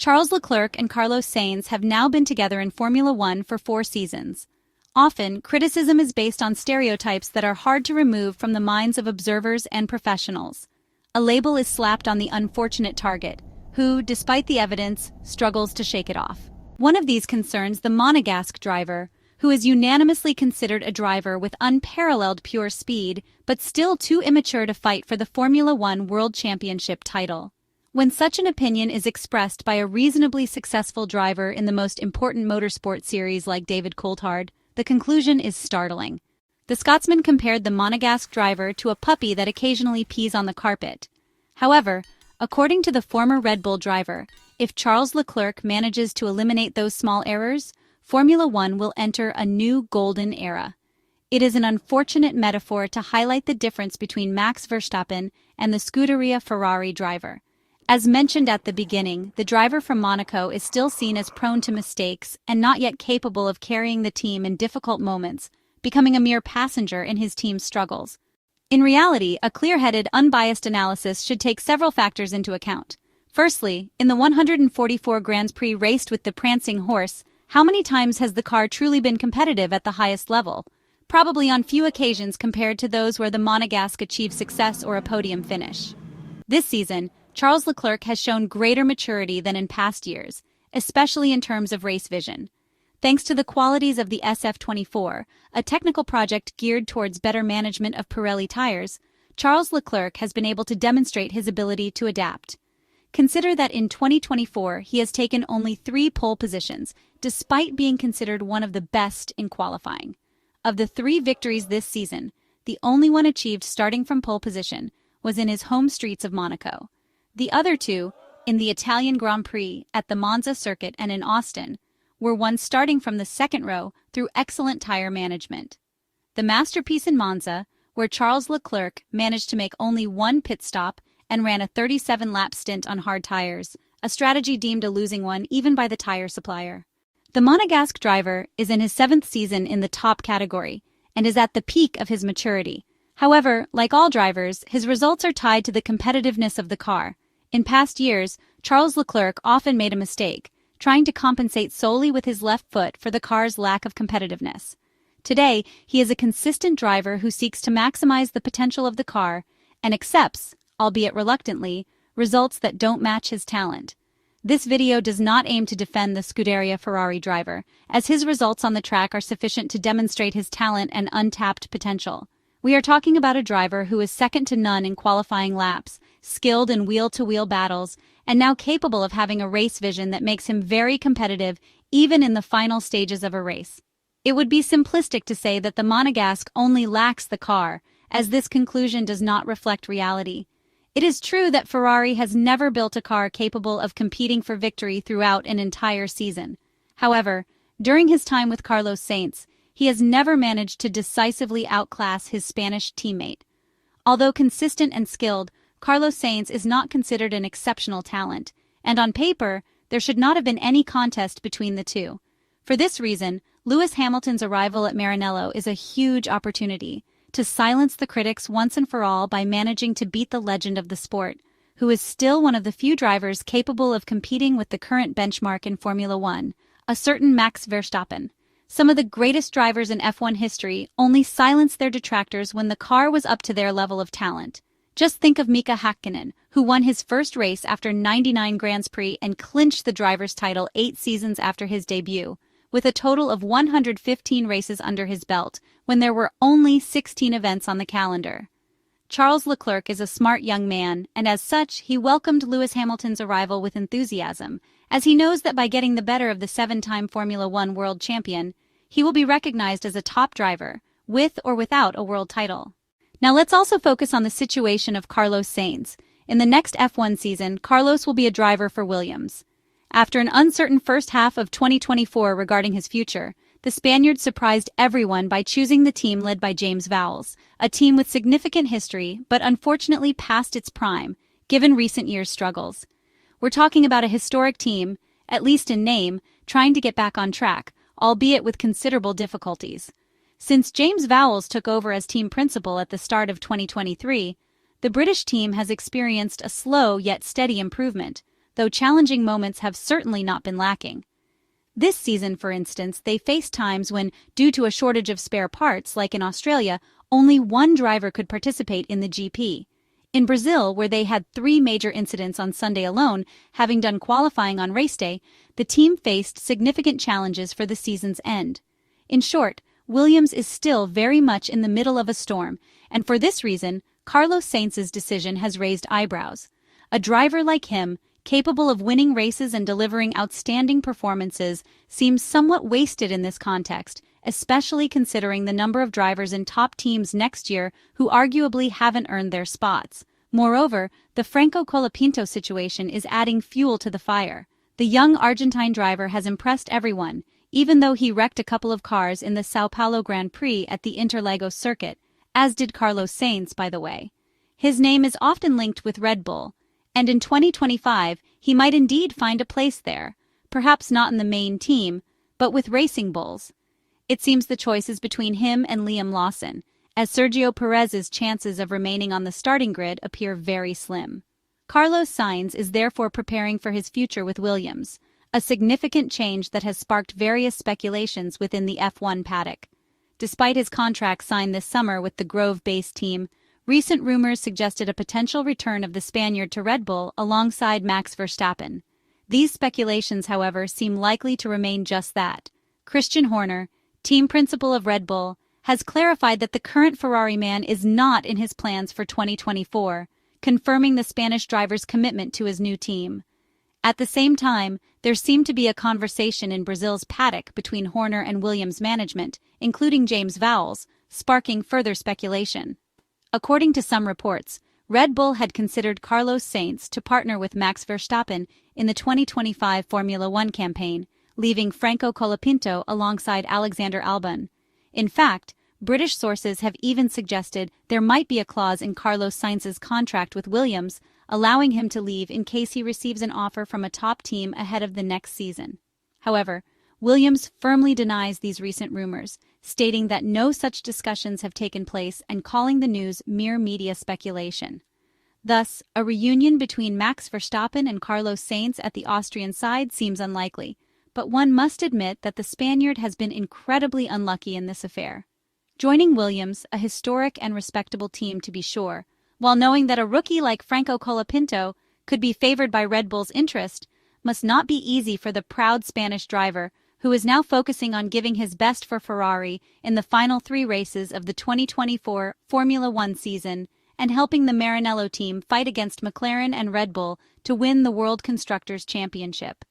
Charles Leclerc and Carlos Sainz have now been together in Formula One for 4 seasons. Often, criticism is based on stereotypes that are hard to remove from the minds of observers and professionals. A label is slapped on the unfortunate target, who, despite the evidence, struggles to shake it off. One of these concerns the Monegasque driver, who is unanimously considered a driver with unparalleled pure speed, but still too immature to fight for the Formula One World Championship title. When such an opinion is expressed by a reasonably successful driver in the most important motorsport series like David Coulthard, the conclusion is startling. The Scotsman compared the Monegasque driver to a puppy that occasionally pees on the carpet. However, according to the former Red Bull driver, if Charles Leclerc manages to eliminate those small errors, Formula One will enter a new golden era. It is an unfortunate metaphor to highlight the difference between Max Verstappen and the Scuderia Ferrari driver. As mentioned at the beginning, the driver from Monaco is still seen as prone to mistakes and not yet capable of carrying the team in difficult moments, becoming a mere passenger in his team's struggles. In reality, a clear-headed, unbiased analysis should take several factors into account. Firstly, in the 144 Grand Prix raced with the prancing horse, how many times has the car truly been competitive at the highest level? Probably on few occasions compared to those where the Monegasque achieved success or a podium finish. This season, Charles Leclerc has shown greater maturity than in past years, especially in terms of race vision. Thanks to the qualities of the SF24, a technical project geared towards better management of Pirelli tires, Charles Leclerc has been able to demonstrate his ability to adapt. Consider that in 2024 he has taken only 3 pole positions, despite being considered one of the best in qualifying. Of the 3 victories this season, the only one achieved starting from pole position was in his home streets of Monaco. The other 2, in the Italian Grand Prix, at the Monza circuit and in Austin, were won starting from the second row through excellent tire management. The masterpiece in Monza, where Charles Leclerc managed to make only 1 pit stop and ran a 37-lap stint on hard tires, a strategy deemed a losing one even by the tire supplier. The Monegasque driver is in his 7th season in the top category and is at the peak of his maturity. However, like all drivers, his results are tied to the competitiveness of the car. In past years, Charles Leclerc often made a mistake, trying to compensate solely with his left foot for the car's lack of competitiveness. Today, he is a consistent driver who seeks to maximize the potential of the car and accepts, albeit reluctantly, results that don't match his talent. This video does not aim to defend the Scuderia Ferrari driver, as his results on the track are sufficient to demonstrate his talent and untapped potential. We are talking about a driver who is second to none in qualifying laps, skilled in wheel-to-wheel battles, and now capable of having a race vision that makes him very competitive even in the final stages of a race. It would be simplistic to say that the Monegasque only lacks the car, as this conclusion does not reflect reality. It is true that Ferrari has never built a car capable of competing for victory throughout an entire season. However, during his time with Carlos Sainz, he has never managed to decisively outclass his Spanish teammate. Although consistent and skilled, Carlos Sainz is not considered an exceptional talent, and on paper, there should not have been any contest between the two. For this reason, Lewis Hamilton's arrival at Maranello is a huge opportunity to silence the critics once and for all by managing to beat the legend of the sport, who is still one of the few drivers capable of competing with the current benchmark in Formula One, a certain Max Verstappen. Some of the greatest drivers in F1 history only silenced their detractors when the car was up to their level of talent. Just think of Mika Häkkinen, who won his first race after 99 Grands Prix and clinched the driver's title 8 seasons after his debut, with a total of 115 races under his belt, when there were only 16 events on the calendar. Charles Leclerc is a smart young man, and as such, he welcomed Lewis Hamilton's arrival with enthusiasm, as he knows that by getting the better of the 7-time Formula One world champion, he will be recognized as a top driver, with or without a world title. Now let's also focus on the situation of Carlos Sainz. In the next F1 season, Carlos will be a driver for Williams. After an uncertain first half of 2024 regarding his future, the Spaniard surprised everyone by choosing the team led by James Vowles, a team with significant history but unfortunately past its prime, given recent years' struggles. We're talking about a historic team, at least in name, trying to get back on track, albeit with considerable difficulties. Since James Vowles took over as team principal at the start of 2023, the British team has experienced a slow yet steady improvement, though challenging moments have certainly not been lacking. This season, for instance, they faced times when, due to a shortage of spare parts, like in Australia, only one driver could participate in the GP. In Brazil, where they had 3 major incidents on Sunday alone, having done qualifying on race day, the team faced significant challenges for the season's end. In short, Williams is still very much in the middle of a storm, and for this reason, Carlos Sainz's decision has raised eyebrows. A driver like him, capable of winning races and delivering outstanding performances, seems somewhat wasted in this context, especially considering the number of drivers in top teams next year who arguably haven't earned their spots. Moreover, the Franco Colapinto situation is adding fuel to the fire. The young Argentine driver has impressed everyone, even though he wrecked a couple of cars in the São Paulo Grand Prix at the Interlagos circuit, as did Carlos Sainz, by the way. His name is often linked with Red Bull, and in 2025 he might indeed find a place there, perhaps not in the main team, but with Racing Bulls. It seems the choice is between him and Liam Lawson, as Sergio Perez's chances of remaining on the starting grid appear very slim. Carlos Sainz is therefore preparing for his future with Williams, a significant change that has sparked various speculations within the F1 paddock. Despite his contract signed this summer with the Grove-based team, recent rumors suggested a potential return of the Spaniard to Red Bull alongside Max Verstappen. These speculations, however, seem likely to remain just that. Christian Horner, team principal of Red Bull, has clarified that the current Ferrari man is not in his plans for 2024, confirming the Spanish driver's commitment to his new team. At the same time, there seemed to be a conversation in Brazil's paddock between Horner and Williams management, including James Vowles, sparking further speculation. According to some reports, Red Bull had considered Carlos Sainz to partner with Max Verstappen in the 2025 Formula One campaign, leaving Franco Colapinto alongside Alexander Albon. In fact, British sources have even suggested there might be a clause in Carlos Sainz's contract with Williams allowing him to leave in case he receives an offer from a top team ahead of the next season. However, Williams firmly denies these recent rumors, stating that no such discussions have taken place and calling the news mere media speculation. Thus, a reunion between Max Verstappen and Carlos Sainz at the Austrian side seems unlikely, but one must admit that the Spaniard has been incredibly unlucky in this affair. Joining Williams, a historic and respectable team to be sure, while knowing that a rookie like Franco Colapinto could be favored by Red Bull's interest, must not be easy for the proud Spanish driver, who is now focusing on giving his best for Ferrari in the final 3 races of the 2024 Formula One season and helping the Maranello team fight against McLaren and Red Bull to win the World Constructors' Championship.